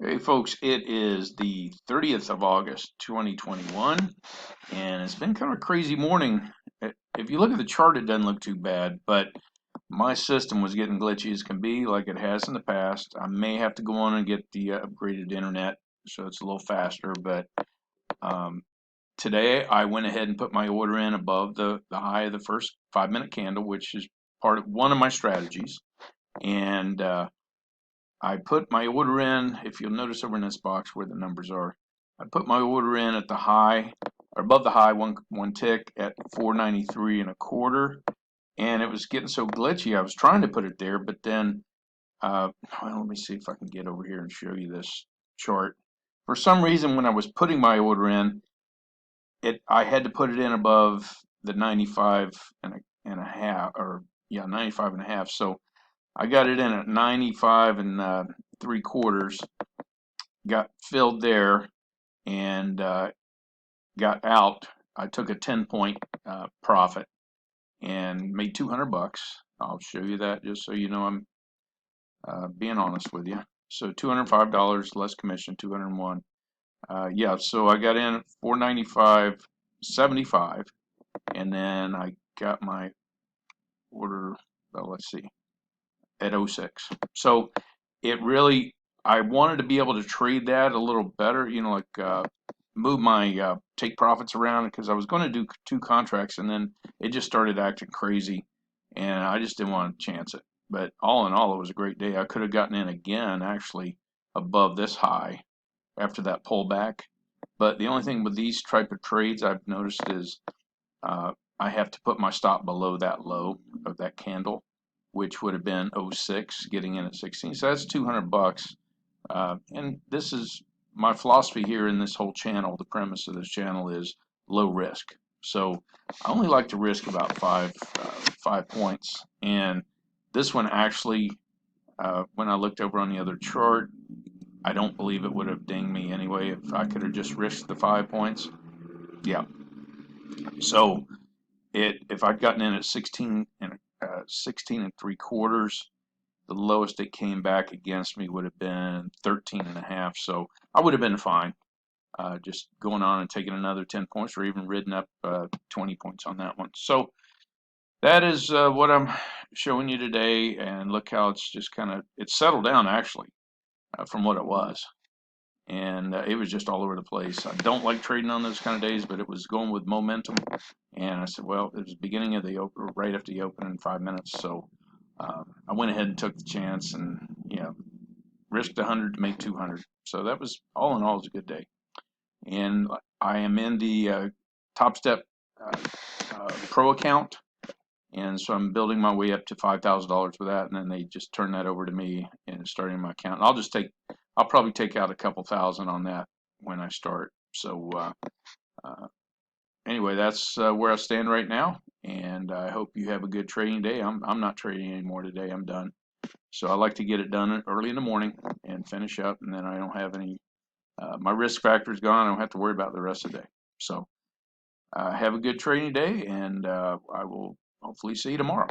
Hey folks, it is the 30th of August 2021, and it's been kind of a crazy morning. If you look at the chart, it doesn't look too bad, but my system was getting glitchy as can be, like it has in the past. I may have to go on and get the upgraded internet so it's a little faster, but um, today I went ahead and put my order in above the high of the first 5-minute candle, which is part of one of my strategies. And I put my order in, if you'll notice over in this box where the numbers are, I put my order in at the high, or above the high one tick at 493 and a quarter, and it was getting so glitchy. I was trying to put it there, but then, well, let me see if I can get over here and show you this chart. For some reason, when I was putting my order in, I had to put it in above the 95 and a half, or yeah, 95 and a half. So I got it in at 95 and 3/4, got filled there, and got out. I took a 10-point profit and made 200 bucks. I'll show you that just so you know I'm being honest with you. So $205 less commission, 201. Yeah, so I got in at 495.75, and then I got my order. Well, let's see, at '06. So it really, I wanted to be able to trade that a little better, like move my take profits around, because I was going to do 2 contracts and then it just started acting crazy and I just didn't want to chance it. But all in all, it was a great day. I could have gotten in again actually above this high after that pullback. But the only thing with these type of trades I've noticed is uh, I have to put my stop below that low of that candle, which would have been '06, getting in at 16. So that's 200 bucks. And this is my philosophy here in this whole channel. The premise of this channel is low risk. So I only like to risk about 5 points. And this one actually, when I looked over on the other chart, I don't believe it would have dinged me anyway if I could have just risked the 5 points. Yeah. So if I'd gotten in at 16 and 3/4, the lowest it came back against me would have been 13 and a half. So I would have been fine. Just going on and taking another 10 points, or even ridden up 20 points on that one. So that is what I'm showing you today. And look how it's just it's settled down actually from what it was. And it was just all over the place. I don't like trading on those kind of days, but it was going with momentum. And I said, well, it was the beginning of the open, right after the open in 5 minutes. So I went ahead and took the chance and, risked 100 to make 200. So that was, all in all, it was a good day. And I am in the Top Step Pro account. And so I'm building my way up to $5,000 with that. And then they just turn that over to me and starting my account. And I'll probably take out a couple thousand on that when I start. So uh, anyway, that's where I stand right now. And I hope you have a good trading day. I'm not trading anymore today. I'm done. So I like to get it done early in the morning and finish up, and then I don't have any. My risk factor is gone. I don't have to worry about the rest of the day. So have a good trading day, and I will hopefully see you tomorrow.